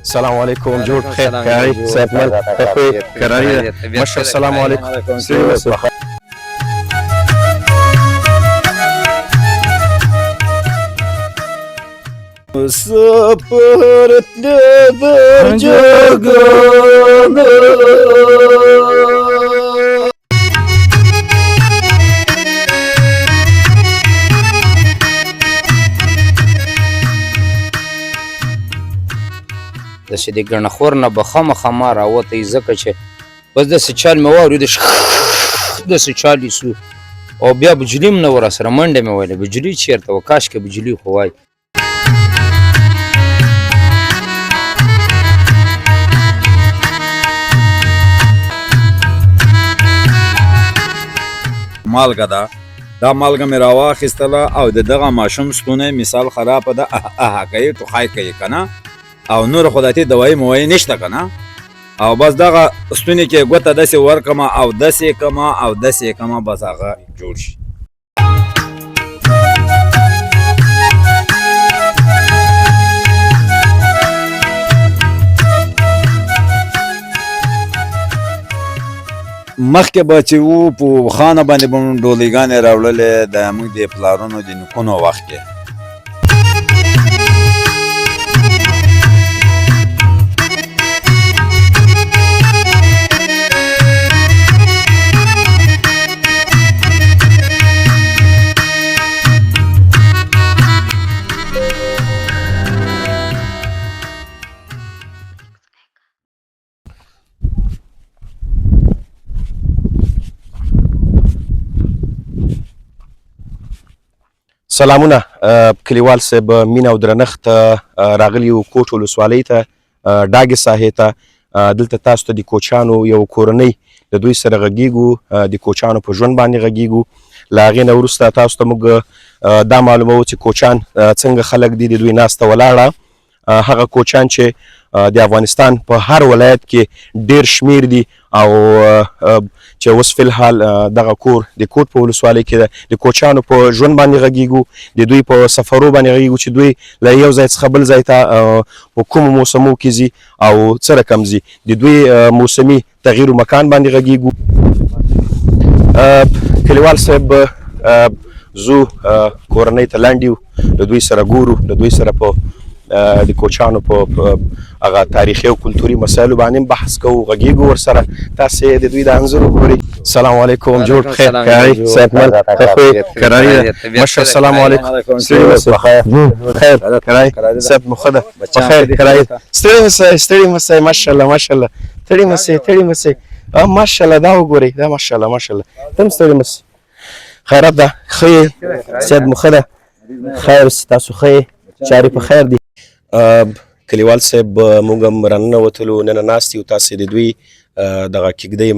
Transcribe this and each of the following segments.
السلام علیکم جوړ بخیر کاری صحتمند خوښ کراری مشر السلام علیکم مسافر در جگانه داسې د ګڼه خور نه به خامخا ما راوتی ځکه چې بس داسې چال مې واورېد داسې چال یې سو او بیا بجلي هم نه وه راسره منډه مې ویلې بجلي چېرته وه کاشکې بجلي خو وای مالګه ده دا مالګه مې راواخیستله او د دغه ماشوم ستونی مثال خرابه ده کوي ټوخی کوي که نه او نور خداتي دوایي موایي نشته که نه او بس دغه ستوني کې ګوته داسې ورکمه او داسې کمه او داسې کمه بس هغه جوړ شي مخکې به چې وو په خانه باندې به مو ډولۍ راوړلې د موږ د پلارونو د نیکونو وخت کې سلامونه کلیوال صاحب مینه او درنښت راغلی یو کوټ ولسوالۍ ته ډاګې ساحې ته دلته تاسو ته د کوچیانو یو کورنۍ د دوی سره غږیږو د کوچیانو په ژوند باندې غږیږو له هغې نه وروسته تاسو ته موږ دا معلوموو چې کوچیان څنګه خلک دي د دوی ناسته ولاړه هغه کوچیان چې د افغانستان په هر ولایت کې ډیر شمیر دي او چې اوس فلحال دغه کور د کوټ په ولسوالۍ کې د کوچیانو په ژوند باندې غږیږو د دوی په سفرو باندې غږیږو چې دوی له یو ځای څخه بل ځای ته په کومو موسمو کې ځي او څه رقم ځي د دوی موسمي تغییر مکان باندې غږیږو کلیوال صاحب زو کورنۍ ته لاندې یو د دوی سره ګورو د دوی سره په د کوچیانو په هغه تاریخي او کلتوري مسایلو باندې بحث کوو غږیږو ورسره تاسې د دوی د انځور وګورئ السلام علیکم جوړ بخیر کاری صحتمند خوښ کراری مشر السلام علیکم بخیر کراری صحت مو ښه ده بخیر کراری ستړي مسئ ماشاءالله ماشاءالله ستړي مسئ ماشاءالله دا وګورئ دا ماشاءالله ماشاءالله ته هم ستړي مسئ خیرات ده ښه صحت مو ښه ده خیر تاسو ښه چارې په خیر دي کلیوال صاحب موږ هم راننوتلو نن ناست یو تاسې د دوی دغه کیږدۍ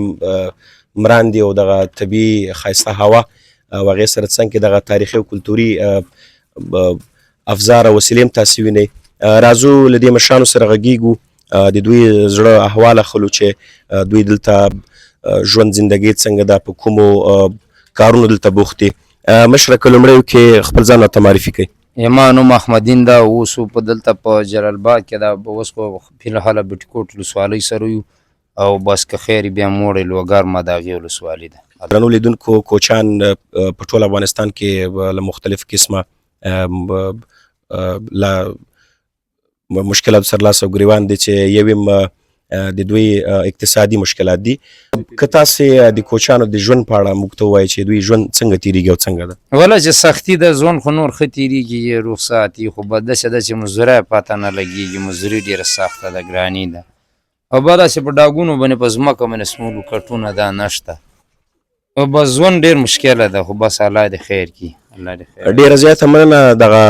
مراندې او دغه طبیعي ښایسته هوا او هغې سره څنګ کې دغه تاریخي او کلتوري افزار او وسیلې هم تاسې وینئ راځو له دې مشرانو سره غږیږو د دوی زړه احوال اخلو چې دوی دلته ژوند زندګي څنګه ده په کومو کارونو دلته بوخت دي مشره که لومړی کې خپل ځان راته معرفي کوئ ما نوم احمدین ده اوس په دلته په جلال آباد کې ده اوس خو فلحاله بټکوټ ولسوالۍ سره یو او بس که خیر بیا موړې لوګرمه د هغې ولسوالۍ ده درنو لیدونکو کوچیان په ټول افغانستان کې له مختلف قسمه مشکلات سره لاس او ګریوان دي چې یو د دوی اقتصادي مشکلات دي که تاسې د کوچیانو د ژوند په اړه موږ ته ووایئ چې دوی ژوند څنګه تېرېږي او څنګه ده وله چې سختي ده ژوند خو نور ښه تېرېږي رخصات یي خو به داسې ده چې مزدوري یې پاته نه لګېږي مزدوري ډېره سخته ده ګراني ده او بیا داسې په ډاګونو باندې په ځمکه باندې سمولو کټونه دا نشته او بس ژوند ډېر مشکله ده خو بس الله دې خیر کړي الله دې خیر ډېره زیاته مننه دغه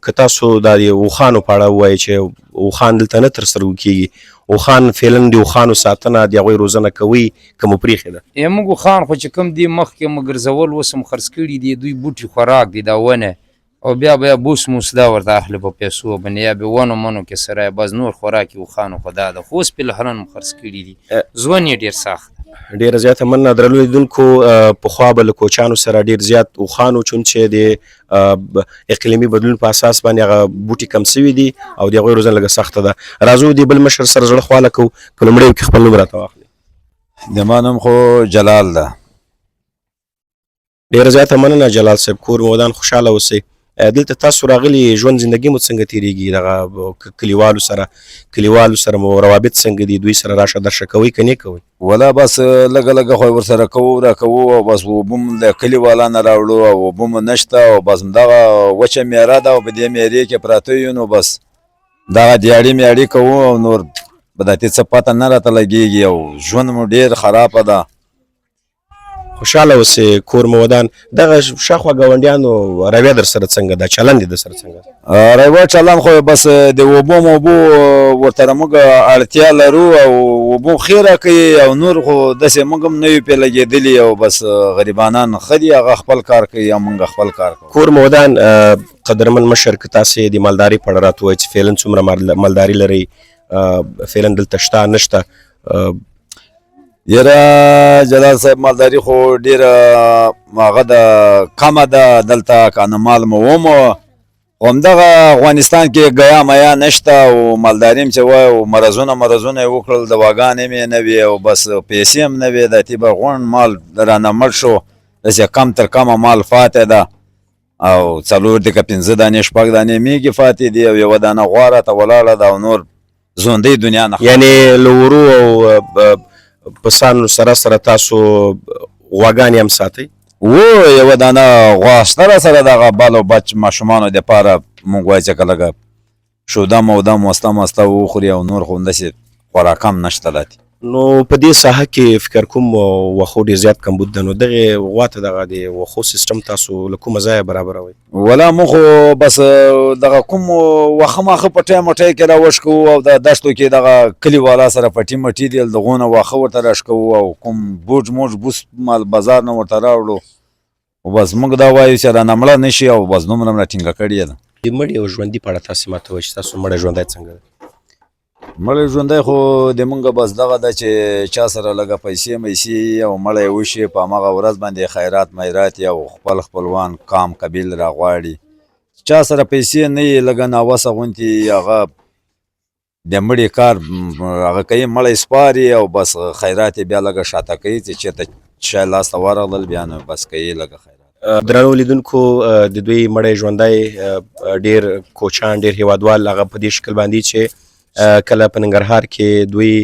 که تاسو دا د اوښانو په اړه ووایئ چې اوښان دلته نه ترسره کېږي اوښان فعلا د اوښانو ساتنه د هغوی روزنه کوئ که مو پرېښې ده موږ اوښان خو چې کوم دي مخکې مو ګرځول اوس هم خرڅ کړي دي دوی بوټي خوراک دي دا ونه او بیا به بوس موس دا ورته اخلي په پیسو باندې یا به ونو منو کې سره بس نور خوراک یې اوښانو خو دا ده خو اوس فلحال هم خرڅ کړي دي ژوند یې ډېر سخت ډیره زیاته مننه درنو لیدونکو. پخوا به له کوچیانو سره ډیر زیات اوښان و چون چې د اقلیمي بدلون په اساس باندې هغه بوټي کم سوي دي او د هغوی روزنه لږه سخته ده. راځو د بل مشر سره زړه خواله کوو. په لومړیو کې خپل نوم راته واخلئ. د ما نوم خو جلال ده. ډیره زیاته مننه جلال صاحب. کور مو ودان خوشحاله اوسئ. دلته تاسو راغلي ژوند زندګي مو څنګه تیریږي؟ دغه کلیوالو سره مو روابط څنګه دي؟ دوی سره راشه درشه کوئ که نه کوئ؟ ولا بس لږه لږه خو ورسره کوو راکوو او بس اوبه م د کلي والا نه راوړو او اوبه م نشته او بس همدغه وچه میره ده او په دې میرې کې پراته یو نو بس دغه دیاړي میاړي کوو او نور به داتې څه پته نه راته لګېږي او ژوند مو ډېر خرابه ده. خوشحاله اوسئ. کور مو ودان. دغه شاوخوا ګاونډیانو رویه در سره څنګه ده؟ چلند یې در سره څنګه ده؟ رویه چلند خو بس د اوبو موبو ورته موږ اړتیا لرو او اوبو ښې راکوي او نور خو داسې موږ هم نه یو پرې لګېدلي او بس غریبانان ښه دي هغه خپل کار کوي او موږ خپل کار کوو. کور مو ودان. قدرمن مشر که تاسې د مالدارۍ په اړه راته ووایئ چې فعلا څومره مالداري لرئ؟ فعلا دلته شته نشته؟ یاره جلال صاحب مالداري خو ډېره هغه ده کمه ده دلته که نه مال مو ومو خو همدغه افغانستان کې ګیا میا نشته او مالداري هم چې وایي او مرضونه یې وکړل دواګانې مې نه وي او بس پیسې هم نه وي داتې به غونډ مال رانه مړ شو داسې کم تر کمه مال فاتې ده او 4 دقیقه 5 دانې 6 دانې میږي فاتې دي او یوه دانه غوا راته ولاړه ده او نور ژوندۍ دنیا نه یعنې له ورو او پسانو سره تاسو غواګانې هم ساتئ؟ یوه دانه غوا شته راسره دغه بال او بچ ماشومانو دپاره مونږ وایو چې که لږه شوده موده مسته وخوري او نور خو همداسې خوراک هم نشته داتې. نو په دې ساحه کې فکر کوم وښو ډېر زیات کمبود ده نو دغې غوا ته دغه د وښو سیسټم تاسو له کومه ځایه برابروئ؟ ولا موږ خو بس دغه کوم واښه ماښه په ټایم کې راوشکوو او د دشتو کې دغه کلي والا سره پټي مټي دي دغونه واښه ورته راشکوو او کوم بوج موج بوس مال بازار نه ورته راوړو او بس موږ دا وایو چې رانه مړه نه شي او بس دومره م راټینګه کړې ده. د مړي او ژوندي په اړه تاسې ماته وایئ چې تاسو مړی ژوندی څنګه ده؟ مړی ژوندی خو د مونږ بس دغه ده چې چا سره لږه پیسې میسې او مړی وشي په همغه ورځ باندې خیرات میرات او خپل خپلوان کام قبیل راغواړي. چا سره پیسې نه وي لږه ناوسه غوندې هغه د مړي کار هغه کوي مړی سپاري او بس خیرات یې بیا لږه شاته کوي چې چېرته شی لاسته ورغلل بیا نو بس کوي لږه خیرات. درنو لیدونکو د دوی مړی ژوندی ډېر کوچیان ډېر هیوادوال هغه په دې شکل باندې چې کله په ننګرهار کې دوی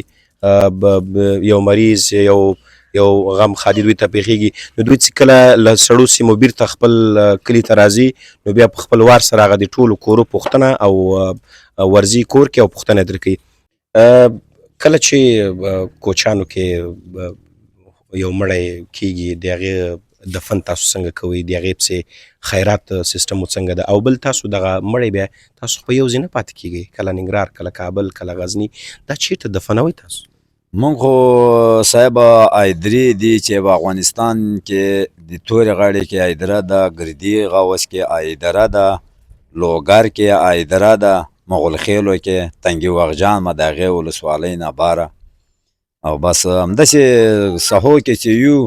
یو مریض یو غم خادي دوی ته پیښیږي نو دوی چې کله له سړو سیمو بیرته خپل کلي ته راځي نو بیا په خپل وار سره هغه د ټولو کورو پوښتنه او ورځي کور کې او پوښتنه ترې کوي. کله چې کوچیانو کې یو مړی کېږي د هغې دفن تاسو څنګه کوئ؟ د هغې پسې خیرات سیسټم مو څنګه ده؟ او بل تاسو دغه مړی بیا تاسو په یو ځای نه پاتې کېږئ کله ننګرهار کله کابل کله غزني دا چېرته دفنوئ تاسو؟ مونږ خو صاحب ایدرې دي چې په افغانستان کې د تورې غاړې کې ایدره ده ګردي غوث کې ایدره ده لوګر کې ایدره ده مغل خیلو کې تنګي وغجان ما د هغې ولسوالۍ نه باره او بس همداسې سهو کې چې یو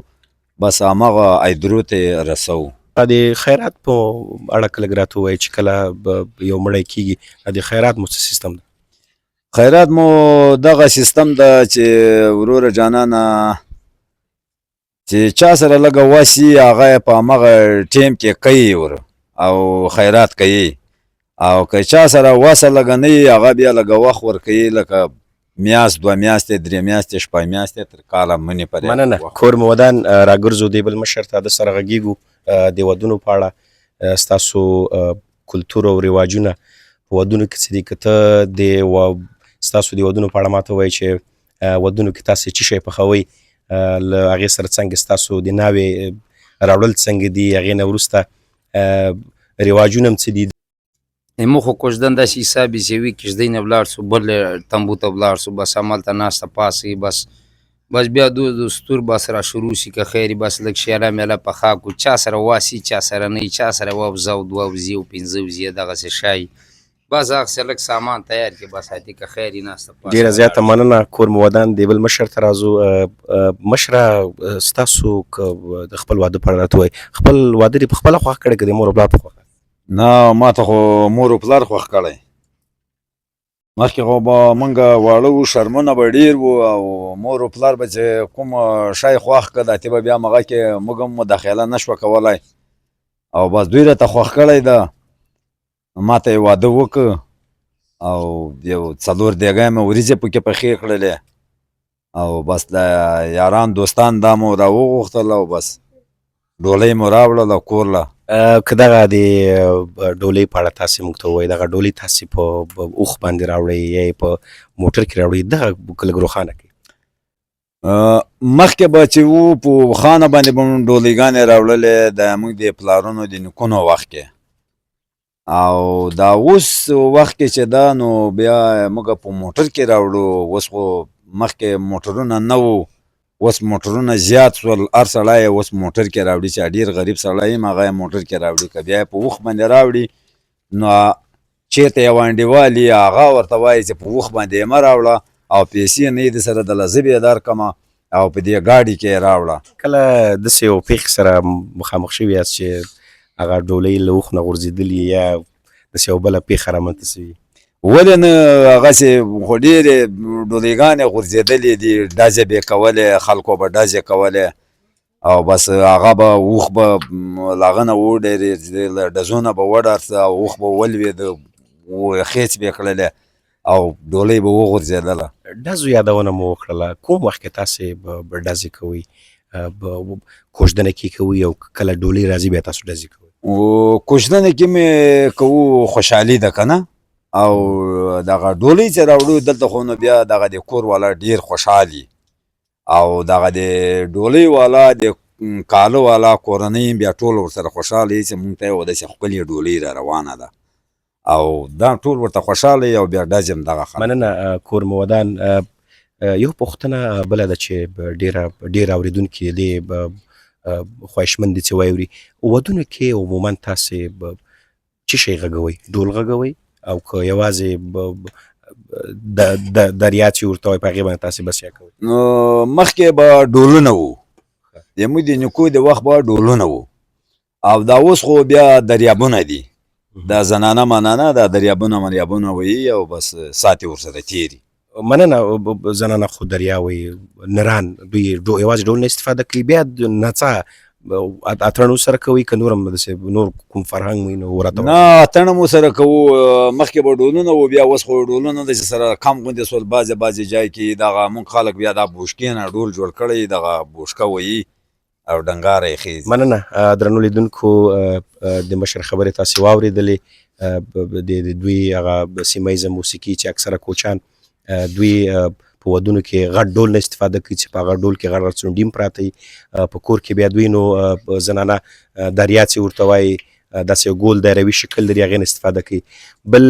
بس همغه ایدرو ته رسوو. د خیرات په اړه کله راته ووایئ چې کله یو مړی کېږي د خیرات مو څه سیستم ده؟ خیرات مو دغه سیستم ده چې وروره جانانه چې چا سره لږه وسي هغه په همغه ټیم کې کوي ور او خیرات کوي او که چا سره وسه لږه نه وي هغه بیا لږه وخت ورکوي لکه میاشت 2 میاشتې 3 میاشتې 6 میاشتې تر کاله منې پورې. مننه. کور مو ودان. راګرځو دی بل مشر ته د سره غږیږو د ودونو په اړه ستاسو کلتور او رواجونه په ودونو کې څه دي؟ که ته ستاسو د ودونو په اړه ماته وایي چې ودونو کې تاسې څه شی پخوئ؟ له هغې سره څنګه ستاسو د ناوې راوړل څنګه دي؟ هغې نه وروسته رواجونه هم څه دي؟ موږ خو کوژدن داسې حساب یې چې وي کیږدۍ نه ولاړ سو بل تمبو ته ولاړ سو بس همالته ناسته پاسئ بس بیا دستور بس را شروع شي که خیر بس لږ شیله میله پخا کړو چا سره واسي چا سره نه چا سره ووځه او 2 وځي او 5 وځي دغسې شی بس هغسې لږ سامان تیار کړي بس هاتي که خیر یې ناسته ډیره زیاته مننه کور مو ودان د بل مشر ته راځو مشره ستاسو د خپل واده په اړه راته وایي خپل واده دې په خپله خوښ کړی که د مور او پلار په خوښه نه ما ته خو مور او پلار خوښ کړی مخکې خو به مونږ واړه وو شرمونه به ډېر وو او مور او پلار به چې کوم شی خوښ کړه داتې به بیا مغه کې موږ هم مداخله نه شوه کولی او بس دوی راته خوښ کړی ده ما ته یې واده وکړ او یو 4 دیګۍ مې وریځې پکې پخې کړلې او بس د یاران دوستان دا مو راوغوښتل او بس ډولۍ مو راوړل او کور له که دغه د ډولۍ په اړه تاسې موږ ته ووایي دغه ډولۍ تاسې په اوښ باندې راوړئ یا یې په موټر کې راوړئ دغه لږ روښانه کړئ مخکې به چې وو په اوښانو باندې به مو ډولۍ راوړلې د موږ د پلارونو د نیکونو وخت کې او دا اوس وخت کې چې دا نو بیا موږ په موټر کې راوړو اوس خو مخکې موټرونه نه وو اوس موټرونه زیات شول هر سړی یې اوس موټر کې راوړي چې ډېر غریب سړی یم هغه یې موټر کې راوړي که بیا یې په اوښ باندې راوړي نو چېرته یو انډیوال یي هغه ورته وایي چې په اوښ باندې یې مه راوړه او پیسې نه یې درسره دله زه به یې درکړمه او په دې ګاډي کې یې راوړه کله داسې یو پېښې سره مخامخ شوي یاست چې هغه ډولۍ له اوښ نه غورځېدلي یا داسې یو بله پېښه رامنځته سوي ولې نه هغسې خو ډېرې ډولۍ غورځېدلې دي ډزې به یې کولې خلکو به ډزې کولې او بس هغه به اوښ به له هغه نه وډېرېد ډزونه به وډارسه او اوښ به ولوېده خېڅ به یې کړلې او ډولۍ به وغورځېدله ډزو یادونه مو وکړله کوم وخت کې تاسې به ډزې کوئ کوژدنه کې کوئ او کله ډولۍ راځي بیا تاسو ډزې کوئ کوژدنه کې مې کوو خوشحالي ده که نه او دغه ډولۍ چې راوړو دلته خو نو بیا دغه د کور والا ډېر خوشحال او دغه د ډولۍ والا د کالو والا کورنۍ بیا ټول ورسره خوشحاله چې مونږ ته یې داسې ښکلې ډولۍ را روانه ده او دا ټول ورته خوشحاله او بیا ډز هم دغه خلک مننه کور مو ودان یو پوښتنه بله ده چې ډېر اورېدونکي دې خواهشمند دي چې واوري ودونو کې عموما تاسې څه شی غږوئ ډول غږوئ او که یوازې دریا چې ورته وایي په هغې باندې تاسې بسیا کوئ نو مخکې به ډولونه وو زموږ د نیکو د وخت به ډولونه وو او دا اوس خو بیا دریابونه دي دا زنانه منانه دا دریابونه مریابونه وایي او بس ساعت یې ورسره تېري مننه زنانه خو دریا وایي نران دوی یوازې ډول نه استفاده کوي بیا نڅا اتڼ سره کوي که نور هم داسې نور کوم فرهنګ وي نو راته نه اتڼ مو سره کوو مخکې به ډولونه وو بیا اوس خو ډولونه داسې سره کم غوندې سول بعضې ځای کې دغه مونږ خلک بیا دا بوشکې نه ډول جوړ کړی دغه بوشکه وایي او ډنګاره یې خیزي مننه درنو لیدونکو د مشر خبرې تاسې واورېدلې د دوی هغه سیمه ییزه موسیقي چې اکثره کوچان دوی په ودونو کې غټ ډول نه استفاده کوي چې په هغه ډول کې غټ څونډیم پراته وي په کور کې بیا دوی نو زنانه دریا چې ورته وایي داسې یو ګول دایروي شکل لري هغې نه استفاده کوي بل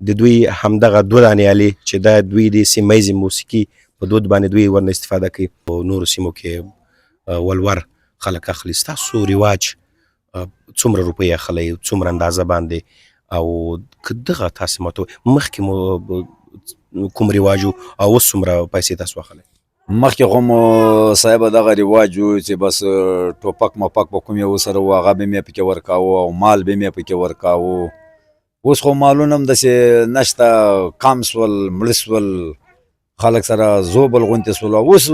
د دوی همدغه دوه دانې آلې چې دا دوی د سیمه ییزې موسیقي په دود باندې دوی ورنه استفاده کوي په نورو سیمو کې ولور خلک اخلي ستاسو رواج څومره روپۍ اخلئ څومره اندازه باندې او که دغه تاسې ماته مخکې مو کوم رواج او اوس څومره پیسې تاسو اخلئ مخکې خو مو صاحبه دغه رواج و چې بس ټوپک مپک به کوم یو سره و هغه به مې پکې ورکاوه او مال به مې پکې ورکاوه اوس خو مالونه هم داسې نشته کم سول مړه سول خلک سره زوبل غونتې سول اوس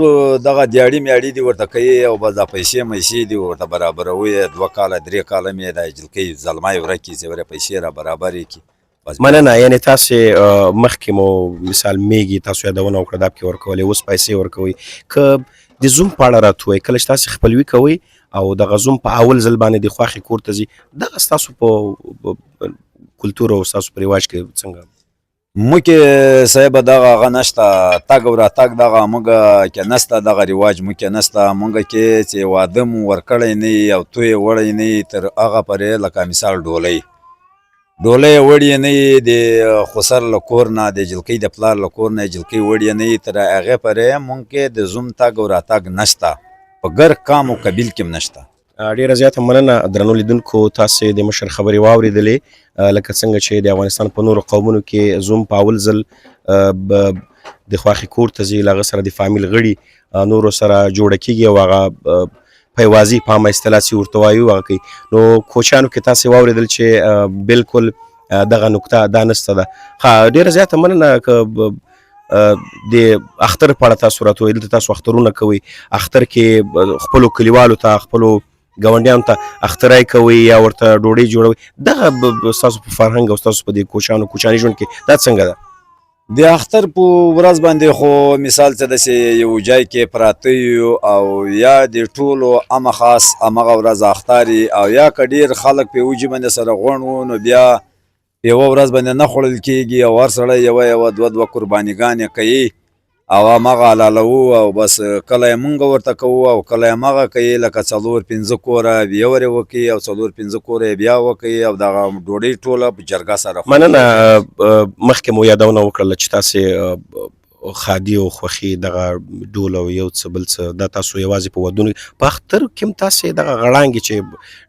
دغه دیاړي میاړي دي ورته کوي او بس دا پیسې میسې دي ورته برابروي 2 کاله 3 کاله مې دا جلکۍ زلمی ورکړي چې ورې پیسې را برابرې کړي مننه یعنې تاسې مخکې مو مثال میږي تاسو یادونه وکړه دا پکې ورکولې اوس پیسې ورکوئ که د زوم په اړه راته ووایئ کله چې تاسې خپلوي کوئ او دغه زوم په اول ځل باندې د خوښې کور ته ځي دغه ستاسو په کلتور او ستاسو په رواج کې څنګه موږ کې صاحب دغه هغه نشته تګ او راتګ دغه موږ کې نشته دغه رواج موږ کې نشته موږ کې چې واده مو ورکړی نه وي او توی وړی نه وي تر هغه پورې لکه مثال ډولۍ وړی نه وي د خسر له کور نه د جلکۍ د پلار له کور نه جلکۍ وړی نه وي تر هغې پورې موږ کې د زوم تګ او راتګ نشته په ګر کام او قبیل کې هم نشته ډیره زیاته مننه درنو لیدونکو، تاسې د مشر خبرې واورېدلې لکه څنګه چې د افغانستان په نورو قومونو کې زوم په اول ځل د خواښې کور ته ځي، له هغه سره د فامیل غړي نورو سره جوړه کېږي او هغه پیوازي په عامه اصطلاح چې ورته وایو هغه کوي. نو کوچیانو کې تاسې واورېدل چې بالکل دغه نکته دا نسته ده. ښه، ډیره زیاته مننه. که د اختر په اړه تاسو راته ووایئ، دلته تاسو اخترونه کوئ، اختر کې خپلو کلیوالو ته خپلو ګاونډیانو ته اخترای کوئ یا ورته ډوډۍ جوړوئ، دغه ستاسو په فرهنګ او ستاسو په دې کوچاني ژوند کې دا څنګه ده؟ د اختر په ورځ باندې خو مثال څه داسې یو ځای کې پراته یو او یا د ټولو امه خاص همغه ورځ اختر او یا که ډېر خلک په یوه ځای باندې سره غونډ وو نو بیا په یوه ورځ باندې نه خوړل کېږي او هر سړی یوه دوه قربانیګانې کوي او همغه حلالوو او بس کله یې مونږ ورته کوو او کله یې همغه کوي، لکه 4-5 کوره بیا ورې وکړي او 4-5 کوره یې بیا وکړي او دغه ډوډۍ ټوله په جرګه سره خوري. مننه. مخکې مو یادونه وکړله چې تاسې خادي او خوښي دغه ډول او یو څه بل څه دا تاسو یوازې په ودونو په اختر کې هم تاسې دغه غړانګې چې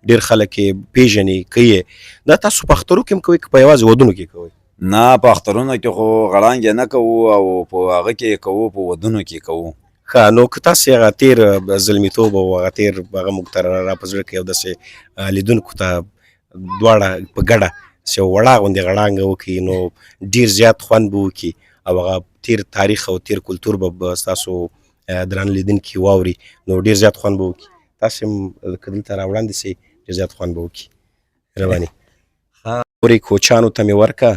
ډېر خلک یې پېژني کوي، دا تاسو په اخترو کې هم کوئ که په یوازې ودونو کې کوئ؟ نه، په اخترونو کې خو غړانګې نه کوو او په هغه کې کوو، په ودونو کې کوو. ښه، نو که تاسې هغه تېر زلمیتوب او هغه تېر هغه موږ ته را په زړه کې یو داسې لیدونکو ته دواړه په ګډه چې یو وړه غوندې غړانګه وکړي نو ډېر زیات خوند به وکړي او هغه تیر تاریخ او تیر کلتور به ستاسو درانه لیدونکي واوري نو ډېر زیات خوند به وکړي. تاسې هم که دلته راوړاندې سئ ډېر زیات خوند به وکړي. مهرباني. مورې کوچیانو ته مې ورکه،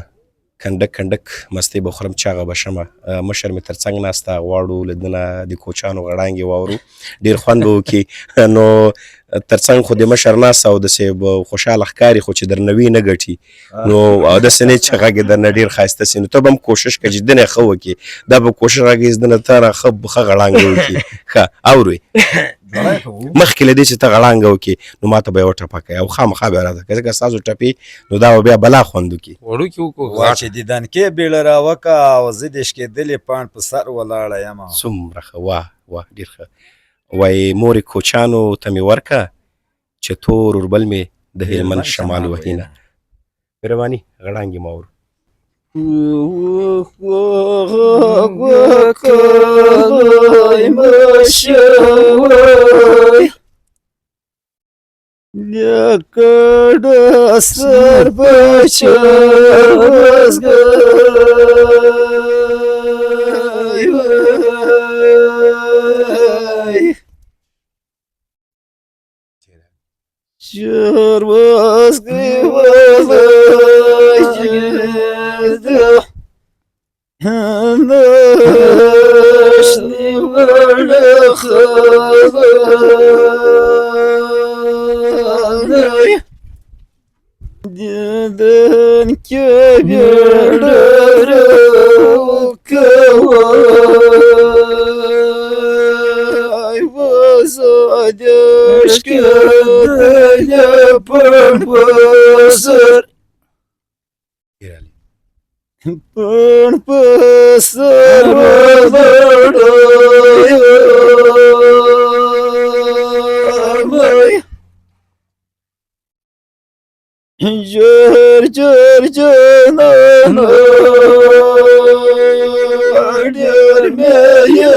کنډک کنډک مستۍ به خورم چاغه به شمه. مشر مې تر څنګ ناسته، غواړو له ده نه د کوچیانو غړانګې واورو، ډېر خوند به وکړي. نو تر څنګ خو د مشر ناست او داسې به خوشحاله ښکاري خو چې درنه وي نه ګټي، نو داسې نه چې غږ یې درنه ډېر ښایسته سي، نو ته به هم کوشش کوې چې دنه یې ښه وکړي، دا به کوشش راکړي چې دنه ته را ښه غړانګه وکړي. ښه اورئ، مخکې له دې چې ته غړانګه وکړې نو ما ته به یې وټپه کوې او خامخا به یې راته کوې، ځکه ستاسو ټپې نو دا به بیا بلا خوند وکړي. وړوکي وکړو وا چې دیدنکې بیړه راوکه او زه د شکېدلې پاڼ په سر ولاړه یم. څومره ښه، واه واه، ډېر ښه. وایي مورې کوچیانو ته مې ورکه چې تور اوربل مې د هلمند شمال وهینه. مهرباني، غړانګې مه اورو. لکه سر بچه Sure was Pun pasar badai jar jar janan jar maya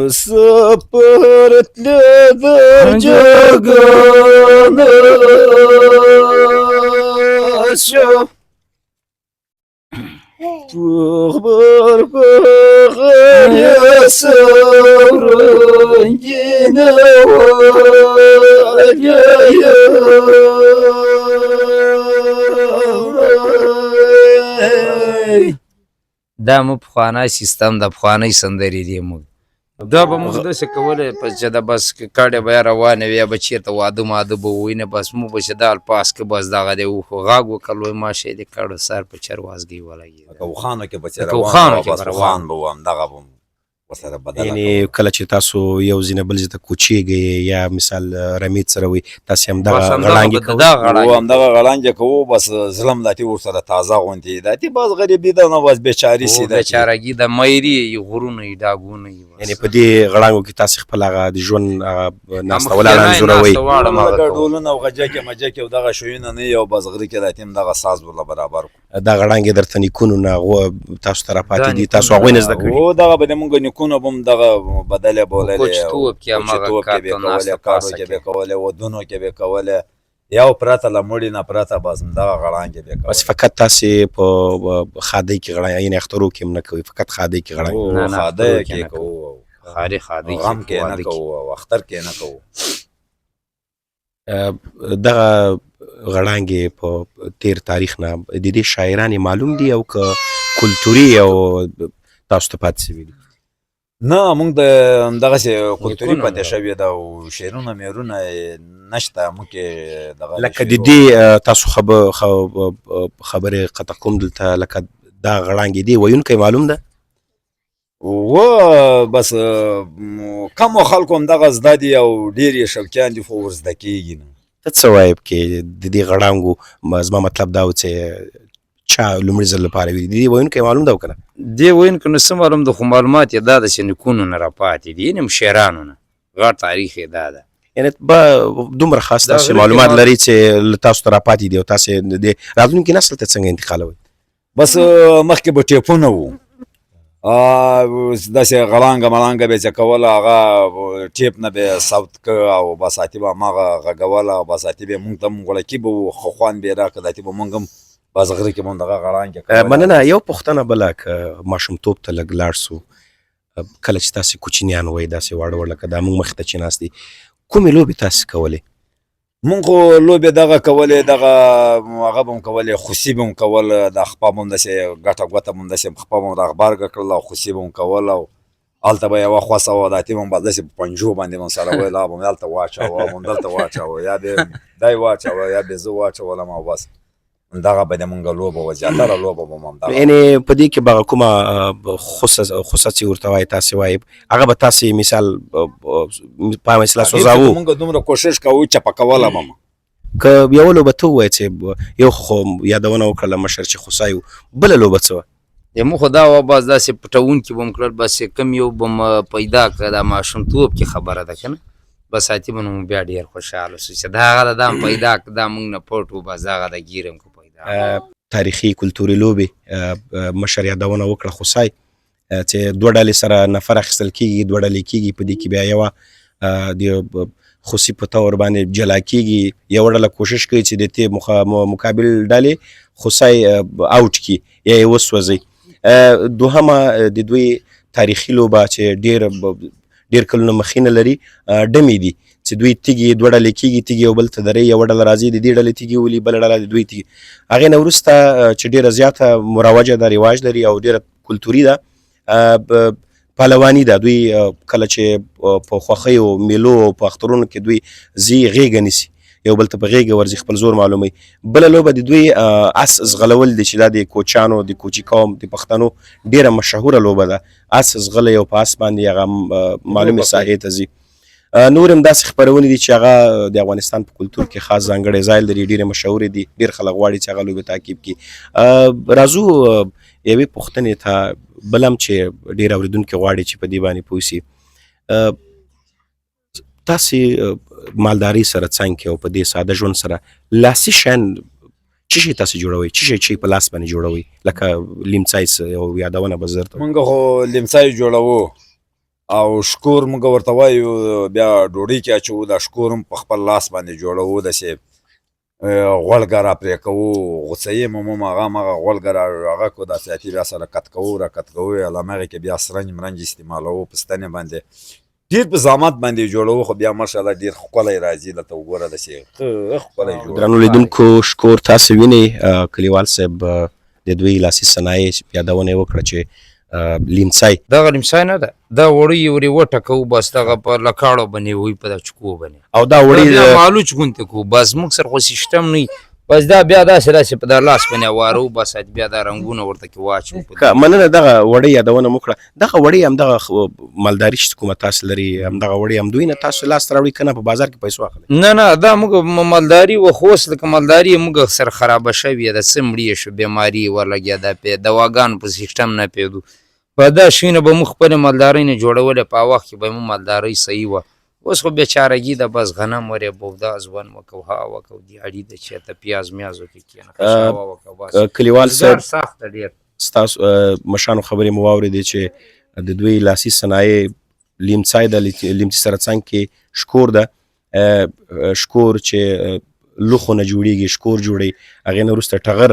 مسافر تلذر جاگانا شو بغبر بغر يا سورنجنا دا مو پخوانی سیستم د پخوانی سندرې دي موږ دا به موږ داسې کولی چې د بس کډې به روانې وي یا به چېرته واده ماده به ووینه بس موږ به چې دا الفاظ کې بس دغه دی خو غږ وکړل وایي ماشه د کډو سر په چروازګۍ ولګېده لکه اوښانو کې به چې لکه اوښانو کې به روان به و همدغه به ورسره بدله یعنې کله چې تاسو یو ځای نه بل ځای ته کوچېږئ یا مثال رمید سره وي تاسې همدغه بس همدغه غړانګې به کوئ دغه کوو غړانګې همدغه غړانګې کوو بس زړه م داتې ورسره تازه غوندې داتې باز غریبي ده نو بس بېچاري سي او بیچارګي د مایري یې غرونه یې ډاګونه یې بس. یعنې په دې غړانګو کې تاسې خپل هغه د ژوند هغه ناسته مخکې ولاړه نه انځوروئ ناسته واړه هغه لکه کوو. ډولونه او غجکې مجکې او دغه شیونه نه وي او بس غره کې داتې همدغه ساز ورله برابر کړو دا غړانګې درته نیکونو نه تاسو ته راپاتې دا دي نیکونو تاسو هغوی نه زده کړي او دغه به د مونږ نیکونه به هم دغه بدلې بوللې کوچتوب کې همغه کوچتوب کې به کارته کولې ناسته کارو پاسه کې به کې. کولې ودونو کې به کولې یو پرته له مړي نه پرته بس همدغه غړانګې به بس کولې فقط تاسې په خادۍ کې غړانګې یعنې اخترو کې هم نه کوئ فقط خادۍ کې غړانګې او نه، نه، خاده اخترو کې کې نه کوو خاري خادي غم کې نه واده کې. کوو او اختر کې نه کوو دغه غړانګې په تیر تاریخ نه د دې شاعران یې معلوم دي او که کلتوري او تاسو ته پاتې شوي دي نه مونږ د همدغسې کلتوري نیکونه پاتې ده. شوي ده او شعرونه میرونه یې نشته مونږ کې دغه لکه د دې تاسو خبرې قطع کوم دلته لکه دا غړانګې دي ویونکی معلوم ده و بس کمو خلکو همدغه زده دي او ډېر یې شوقیان دي خو ورزده کېږي نه ته څه وایې پکې د دې غړانګو زما مطلب دا و چې چا لومړي ځل لپاره ویلي د دې ویونکی معلوم ده او که نه دې ویونکو نو څه معلوم ده خو معلومات یې دا ده چې نیکونو نه راپاتې دي یعنې شعرانو نه غټ تاریخ یې دا ده یعنې به دومره خاص دا تاسو غره کې معلومات لري چې له تاسو ته راپاتې دي او تاسې د راتلونکي نسل ته څنګه انتقالوئ بس مخکې به ټیپونه وو داسې غړانګه مړانګه به یې چې کوله هغه ټیپ نه به یې صوت که او بساتي به هماغه غږوله او بساتي به یې مونږ ته هم غوړکي به وو ښه خوند به یې راکړه داتې به مونږ هم بس غره کې به هم دغه غړانګې کولې مننه یو پوښتنه بله که ماشومتوب ته لږ لاړ سو کله چې تاسې کوچنیان وئ داسې واړه واړه لکه دا مونږ مخې ته چې ناست دي کومې لوبې تاسې کولې مونږ خو لوبې دغه کولې دغه هغه به هم کولې خوسي به هم کول د خپه به هم داسې ګټه ګوته به هم داسې خپه به هم راغبرګه کړل او خوسي به هم کول او هلته به یوه خوسه وه داتې به هم به داسې په پنجو باندې به هم سره ویل هغه به هم هلته واچوه او هم دلته واچوه یا به دی واچوه یا به زه واچولم او بس دغه به د مونږ لوبه وه زیاتره لوبه به هم همدغه یعنې په دې کې به کومه خوسه چې ورته وایي تاسې وایي هغه به تاسې مثال په مثلا سوځاوو مونږ دومره کوشش کوو چپه کوله به که یوه لوبه ته ووایې چې یو خو یادونه وکړله مشر چې خوسای و بله لوبه څه وه زموږ خو دا وه بس داسې پټوونکي به م کړل بس کم یو به م پیدا کړه دا ماشومتوب کې خبره ده که نه بس اتي به نو بیا ډېر خوشحاله شو چې دا هغه ده دا م پیدا کړه دا موږ نه پټ و بس دغه د ګیرم که پیدا تاریخي کلتوري لوبې مشر یادونه وکړه خوسای چې دوه ډلې سره نفر اخیستل کېږي دوه ډلې کېږي په دې کې بیا یوه د خوسي په طور باندې جلا کېږي یوه ډله کوشش کوي چې د دې مقابل ډلې خوسای اوټ کړي یا یې وسوځي دوهمه د دوی تاریخي لوبه چې ډېر کلونه مخینه لري ډمې دي چې دوی تیږي دوه ډلې کېږي تیږي یو بل ته درې یوه ډله راځي د دې ډلې تیږي ولي بله ډله د دوی تیږي هغې نه وروسته چې ډېره زیاته مروجه ده رواج لري او ډېره کلتوري ده پهلواني ده دوی کله چې په خوښیو میلو او په اخترونو کې دوی ځي غېږه نیسي یو بل ته په غېږه ورځي خپل زور معلوموي بله لوبه د دوی اس ځغلول دي چې دا د کوچیانو د کوچي قوم د پښتنو ډېره مشهوره لوبه ده اس ځغلی او په اس باندې هغه معلومې ساحې ته ځي نور هم داسې خپرونې دي چې هغه د افغانستان په کلتور کې خاص ځانګړی ځای لري ډېرې مشهورې دي ډېر خلک غواړي چې هغه لوبې تعقیب کړي راځو یوې پوښتنې ته بل هم چې ډېر اورېدونکي غواړي چې په دې باندې پوه سي تاسې مالدارۍ سره څنګ کې او په دې ساده ژوند سره لاسي شیان څه شي تاسې جوړوئ څه شی چې په لاس باندې جوړوئ لکه لیمڅی یو یادونه به زه درته مونږ خو لیمڅی جوړوو او شکور مونږ ورته وایو بیا ډوډۍ کې اچوو دا شکور هم په خپل لاس باندې جوړوو داسې غوړګه را پرې کوو غوڅوي مو هغه هماغه غوړګه هغه کړو داسې اتي بیا سره کت کوو را کت کوو له هماغې کې بیا سرنج مرنج استعمالوو په ستنې باندې ډېر په زحمت باندې جوړوو خو بیا ماشاءالله ډېر ښکلی راځي دلته وګوره داسې ښه ښکلی جوړ درنو لیدونکو شکور تاسې وینئ کلیوال صاحب د دوی لاسي صنایع یادونه یې وکړه چې لیمڅی دغه لیمڅی نه ده دا وړۍ یې ورې وټکوو بس دغه په لکاړو باندې وي په دا چکو باندې او دا وړۍ بیا مالوچ غوندې کوو بس موږ سره خو سیسټم نه وي بس دا بیا داسې په دا لاس باندې وارو بس بیا دا رنګونه ورته کې واچو مننه. دغه وړۍ یادونه مو کړه، دغه وړۍ همدغه مالداري چې کومه تاسو لري همدغه وړۍ هم دوی نه تاسو لاسته راوړئ که نه په بازار کې پیسو اخلئ؟ نه دا موږ مالداري و خو اوس لکه مالداري موږ سره خرابه شوې ده، څه مړې شو، بیماري ورلګېده، دواګانو په سیسټم نه پوهېدو. په دا شیونه به موږ خپلې مالدارۍ نه جوړولې، په هغه وخت کې به مو مالدارۍ صحیح وه. اوس خو بیچارګي ده، بس غنم ورې بودا ځوان وکړو، ها وکړو، دیاړي ده چې ته پیاز میاز وکړې کېنه خشاوه وکړه. بس کلیوال صاحب سخته ډېر ستاسو مشرانو خبرې مو واورېدې چې د دوی لاسي صنایع لیمڅی ده، لیمڅي سره څنګ کې شکور ده، شکور چې لوښو نه جوړېږي، شکور جوړوي، هغې نه وروسته ټغر،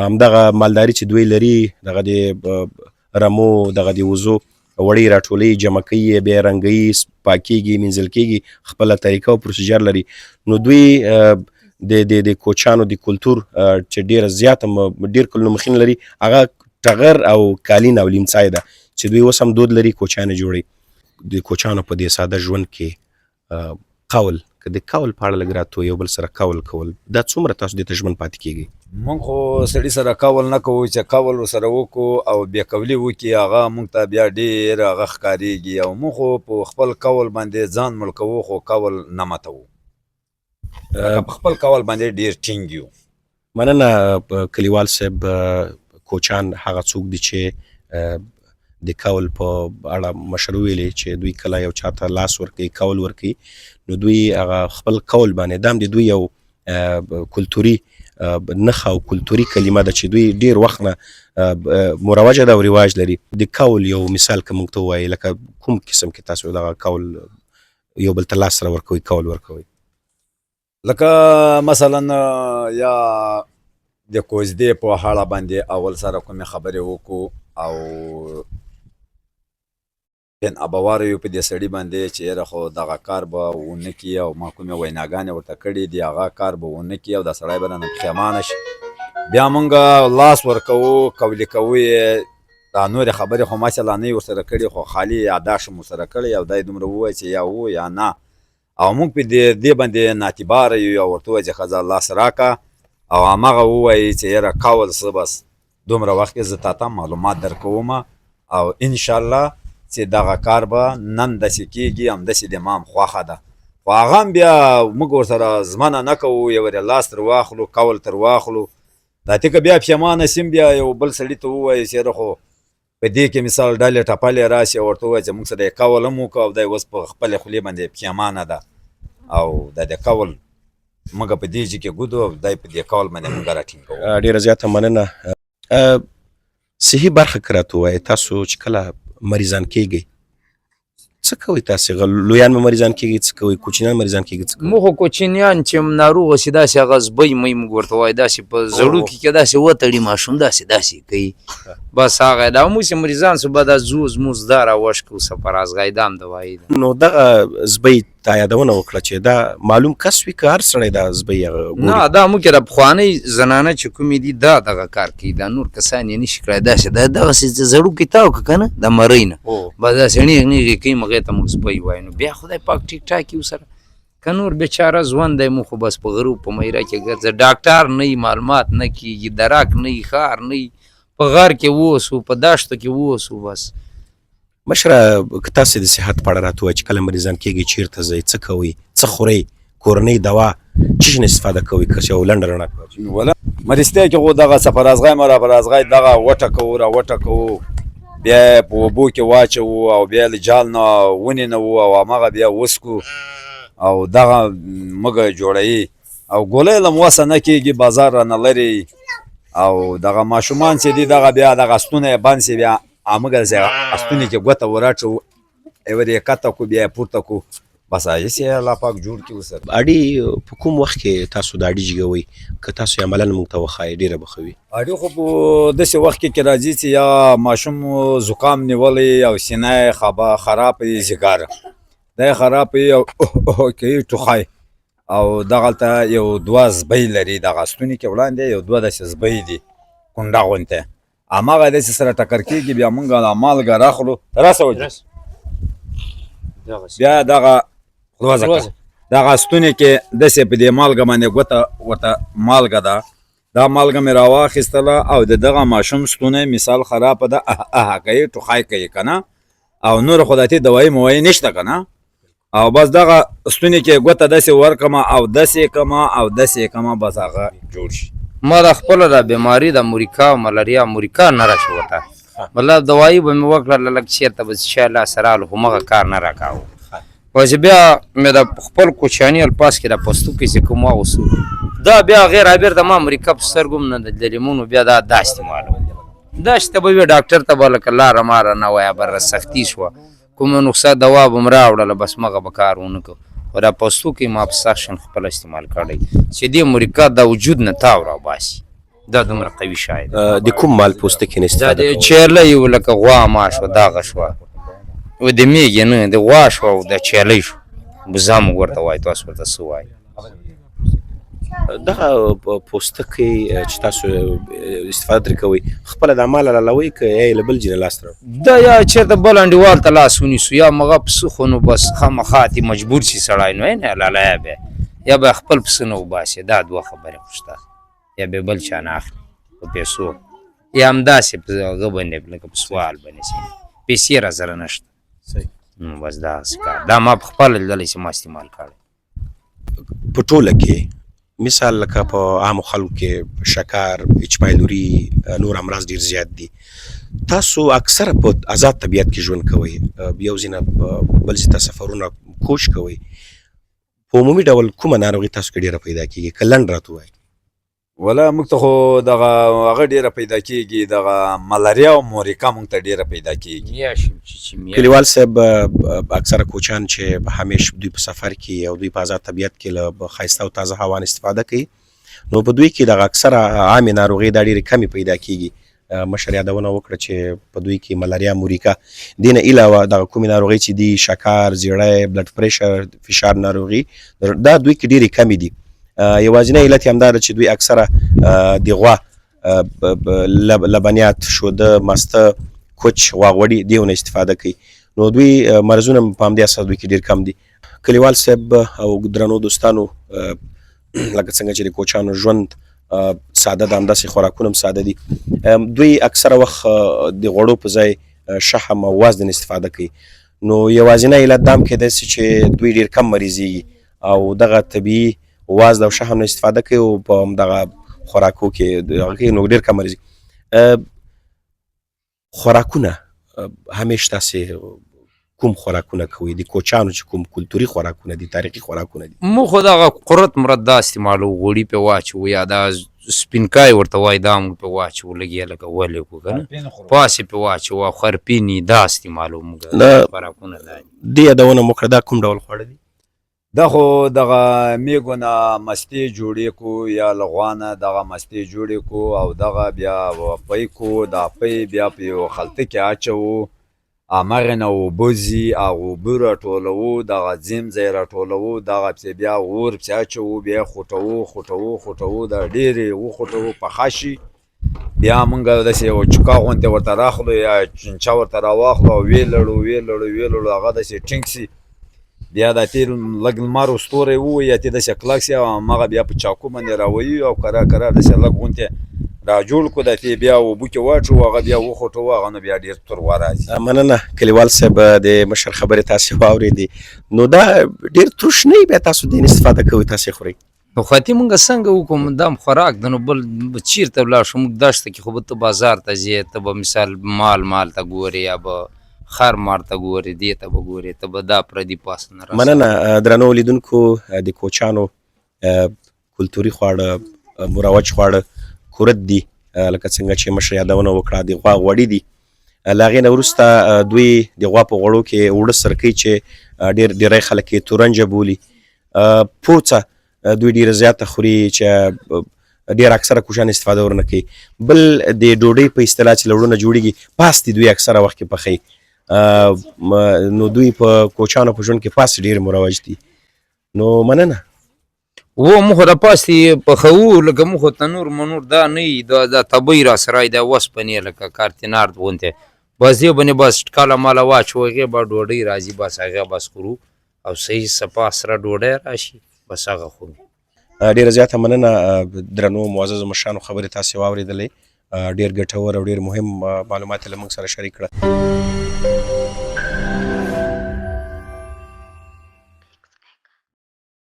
همدغه مالداري چې دوی لري، دغه د رمو، دغه د وزو وړۍ راټولوي، جمع کوي، بیا رنګوي، پاکېږي، مینځل کېږي، خپله طریقه او پروسیجر لري. نو دوی د کوچیانو د کلتور چې ډېره زیاته ډېر کلونه مخینه لري، هغه ټغر او کالین او لیمڅی ده چې دوی اوس هم دود لري، کوچیان یې جوړوي. د کوچیانو په دې ساده ژوند کې قول، که د قول په اړه لږ راته یو بل سره قول کول، دا څومره تاسو دې ته ژمن پاتې کېږي؟ مونږ خو سړي سره قول نه کوو، چې قول ورسره وکړو او بې قولي وکړي، هغه مونږ ته بیا ډېر هغه ښکارېږي، او مونږ خو په خپل قول باندې ځان مړ کوو، خو قول نه ماتوو. په خپل قول باندې ډېر ټینګ یو. مننه کلیوال صاحب. کوچیان هغه څوک دي چې د قول په اړه مشر ویلې چې دوی کله یو چاته لاس ورکوي، قول ورکوي، نو دوی هغه خپل قول باندې، دا هم د دوی یو کلتوري نښه او کلتوري کلمه ده چې دوی ډېر وخت نه مروجه ده او رواج لري. د قول یو مثال که موږ ته ووایي، لکه کوم قسم کې تاسو دغه قول یو بل ته لاس سره ورکوئ، قول ورکوئ؟ لکه مثلا یا د کوزدې په حاله باندې اول سره کومې خبرې وکړو، او بین ابواره یو په دې سړي باندې چې یاره خو دغه کار به ونه کړي، او ما کومې ویناګانې ورته کړي دي، هغه کار به ونه کړي، او دا سړی به رانه پښیمانه شي. بیا مونږ لاس ورکوو، قولي کوو یې. دا نورې خبرې خو ماسې لا نه یې ورسره کړي، خو خالي یاداشت مو سره کړی، او دا یې دومره ووایي چې یا هو یا نه، او مونږ په دې باندې ناعتباره یو، او ورته ووایي چې ښځه لاس راکړه، او هماغه ووایي چې یاره قول څه، بس دومره وخت کې زه تا ته معلومات درکوم، او انشاءالله چې دغه کار به نن داسې کېږي، همداسې د ما هم خوښه ده. خو هغه هم بیا موږ ورسره ژمنه نه کوو، یو لاس تر واخلو، قول تر واخلو، دا ته بیا پښیمانه سیم، بیا یو بل سړي ته ووایي چې یاره خو په دې کې مثال ډلې ټپلې راشي، او ورته ووایي چې موږ سره یې قول هم وکړو، او دی اوس په خپلې خولې باندې پښیمانه ده، او دا د قول موږ په دې کې ګودو، او دی په دې قول باندې موږ راټینګوو. ډېره زیاته مننه. صحي برخه که راته ووایئ، تاسو چې کله مریضان کېږئ څه کوئ؟ تاسې لویان مو مریضان کېږي څه کوئ؟ کوچنیان مریضان کېږي څه کوئ؟ موږ خو کوچنیان چې ناروغه شي داسې هغه زبۍ مۍ موږ ورته وایو، داسې په زړوکي کې داسې وتړي ماشوم، داسې کوي، بس هغه دا موږ چې مریضان سو به دا زوز موز دا راوشکو سفرازغی دا هم دوایي ده. نو دغه زبۍ تا یادونه وکړه چې دا معلوم کس وي که هر سړی دا زبۍ ګوري؟ نه دا موږ د پخوانۍ زنانه چې کومې دي دا دغه کار کوي، دا نور کسان یې نشي کړی، داسې دغسې زړوکي تاو که که نه د مرۍ نه بس داسې نیغ نیغې کوي، هغې ته موږ زبۍ وایو. نو بیا خدای پاک ټیک ټاک یو سره، که نور بیچاره ځوان دی، موږ خو بس په غرو په میره کې ګرځه، ډاکټر نه یي، معلومات نه کېږي، دراک نه یي، ښار نه یي، په غار کې ووسو، په داشتو کې ووسو. بس مشره که تاسې د صحت په اړه راته ووایئ چې کله مریضان کېږئ چېرته ځئ، څه کوئ، څه خورئ، کورنۍ دوا څه شي نه استفاده کوئ؟ که یو لنډه رڼا کړئ. ولا مریضتیا کې خو دغه سفرازغی مرافرازغی دغه وټکوو، را وټکوو، بیا په اوبو کې واچوو، او بیا له جال نه ونینوو، او هماغه بیا وسکو، او دغه مږه جوړوي، او ګولۍ له موسه نه کېږي، بازار رانه لرې، او دغه ماشومان چې دي دغه بیا دغه ستونه یې بند سي، بیا همغه ستونې کې ګوته وراچوو، یوه یې کته کړو، بیا یې پورته کړو، بس هسې یې الله پاک جوړ کړي ورسره. اډې په کوم وخت کې تاسو د اډې جګوئ؟ که تاسو یې عملاً موږ ته وښایئ ډېره به ښه وي. اډې خو په داسې وخت کې راځي چې یا ماشوم زکام نیولی، او سینه یې خراب وي، زیګاره دا یې خراب وي، او کوي ټوخی، او دغلته یو دوه زبۍ لري، دغه ستوني کې وړاندې یو دوه داسې زبۍ دي کونډه غوندې، هماغه داسې سره ټکر کېږي، بیا موږ مالګه راخلو، راسه وجه بیا دغه خلوځه دغه ستونې کې داسې په دې مالګه باندې ګوته ورته مالګه ده دا مالګه مې راواخیستله او د دغه ماشوم ستونی مثال خرابه ده کوي ټوخی کوي که نه او نور خو داتې دوایي موایي نشته که نه او بس دغه ستوني کې ګوته داسې ورکمه او داسې کمه او داسې کمه بس هغه جوړ شي ما د خپله د بیماري د موریکا او ملاریا موریکا نه راشوته مطلب دوایي به مې وکړله لږ چېرته به شی لاسه راغلو خو مغه کار نه راکاوه خو چې بیا مې د خپل کوچاني الفاظ کې د پوستکي چې کوم واغوستو دا بیا غیر بیرته ما امریکا په سترګو هم نه د لیمونو بیا دا استعمالو داسې ته به وي ډاکټر ته به لکه لاره ماره نه وایه بره سختي شوه کومه نسخه دوا به م راوړله بس مغه به کار ونه کړو خو دا پوستکي ما په سخشن خپل استعمال کړی چې دې امریکا د وجود نه تاو راباسي دا دومره قوي شی دی د کوم مال پوستکي نه دا استفاده د کوئ؟ چیرلی و لکه غوا ما شوه دغه شوه و د میږې نه د غوا شوه او د چیرلی شو بزه موږ ورته وایو تاسو ورته څه وایو دغه پوستکی چې تاسو استفاده ترې کوئ خپله د ماله لالوئ که یا یې له بل جینه لاس راوړئ؟ دا یا چېرته بل انډیوال ته لاس ونیسو یا مغه پسه خو نو بس خامخا تې مجبور شي سړی نو نه لالیه بیا یا به خپل پسه نه وباسي دا دوه خبرې خو شته یا به بل چا نه اخلي په پیسو یا همداسې په هغه باندې لکه په سوال باندې شي پیسې را سره نشته نو بس داسې کار دا ما په خپله لیدلی چې ما استعمال کړی په ټوله کې مثال لکه په عامو خلکو کې شکر اچ پایلوري نور امراض ډیر زیات دي تاسو اکثره په آزاد طبیعت کې ژوند کوئ یو ځینه بل ځای ته سفرونه کوچ کوئ په عمومي ډول کومه ناروغي تاسو کې ډیره پیدا کیږي که لنډ راته ووایئ ولا موږ ته خو دغه هغه ډیره پیدا کیږي دغه ملاریا او موریکا موږ ته ډیره پیدا کیږي کلیوال صاحب اکثره کوچان چې همیش دوی په سفر کې او دوی په آزاد طبیعت کې له ښایسته او تازه هوا استفاده کوي نو په دوی کې دغه اکثره عامې ناروغۍ دا ډېرې کمې پیدا کیږي مشر یادونه وکړه چې په دوی کې ملاریا موریکا دې نه علاوه دغه کومې ناروغۍ چې دي شکر زیړی بلډ پریشر فشار ناروغي دا دوی کې ډېرې کمې دي یوازینی علت یې همدا ده چې دوی اکثره د غوا لبنیات شوده مسته کوچ غواغوړي دې ونه استفاده کوي نو دوی مرضونه په همدې اساس دوی کې ډېر کم دي کلیوال صاحب او درنو دوستانو لکه څنګه چې د کوچانو ژوند ساده ده همداسې خوراکونه هم ساده دي دوی اکثره وخت د غوړو په ځای شحم او وازدن استفاده کوي نو یوازینی علت دا هم کیدای شي چې دوی ډېر کم مریضېږي او دغه طبیعي وازد او شحم نه استفاده کوي او په همدغه خوراکو کې نو ډېر کم مریض خوراکونه همیش تاسې کوم خوراکونه کوي د کوچانو چې کوم کلتوري خوراکونه دي تاریخي خوراکونه دي مو خو دغه قرت مرد دا استعمالو غوړي پې واچوو یا دا سپینکای ورته وایي دا موږ پې واچوو لږ یې لکه ولې کړو که نه پاسې پې واچوو او خرپیني دا استعمالو موږ خوراکونه دا دې یادونه مو کړه دا کوم ډول خواړه دي دا خو دغه میږو نه مستې جوړې کو یا له غوا نه دغه مستې جوړې کو او دغه بیا پی کو دا پی بیا په یو خلطه کې اچوو همغې نه اوبه ځي هغه اوبه راټولوو دغه زیم ځای راټولوو دغه پسې بیا اور پسې اچوو بیا خوټوو دا ډېرې وخوټوو پخه شي بیا موږ داسې یو چوکا غوندې ورته راخلو یا چنچه ورته راواخلو او ویې لړو هغه داسې ټینګ سي بیا دا تیر لږ لمر ستوری ووایي یا تې داسې کلک سي او همغه بیا په چاقو باندې راوهي او کرار داسې لږ غوندې را جوړ کړو دا تې بیا اوبو کې واچوو هغه بیا وخوټوو هغه نو بیا ډېر تروه راځي مننه کلیوال صاحب د مشر خبرې تاسې واورېدې نو دا ډېر تروش نه بیا تاسو دین استفاده کوئ تاسې خورئ نو خاطي مونږ څنګه وکړو دا خوراک ده نو بل چیرته ولاړ شو موږ دشته کې خو به ته بازار ته ځې ته به مثال مال ته ګورې یا به خر مار ته ګورې دې ته به ګورې ته به دا پردي پاس نه مننه درنو لیدونکو د کوچانو کلتوري خواړه مروج خواړه کورت دي لکه څنګه چې مشر یادونه وکړه د غوا غوړي دي له هغې نه وروسته دوی د غوا په غوړو کې اوړه سره کوي چې ډېری خلک یې تورنجه بولي پوڅه دوی ډېره زیاته خوري چې ډېر اکثره کوچان استفاده ورنه کوي بل د ډوډۍ په اصطلاح چې له وړو نه جوړېږي پاس دي دوی اکثره وخت کې پخوي نو دوی په کوچانو په ژوند کې پاس ډېر مروج دي نو مننه و موږ خو د پاستې پخوو لکه موږ خو تنور منور دا نه وي دا تبۍ را سره دا وسپنې لکه کارتینار غوندې بس دې باندې بس ټکاله ماله واچو هغې به ډوډۍ راځي بس هغې بس خورو او صحیح صفا سره ډوډۍ راشي بس هغه خو ډیره زیاته مننه درنو معززو مشرانو خبرې تاسې واورېدلې ډیر ګټور او ډیر مهم معلومات یې له موږ سره شریک کړه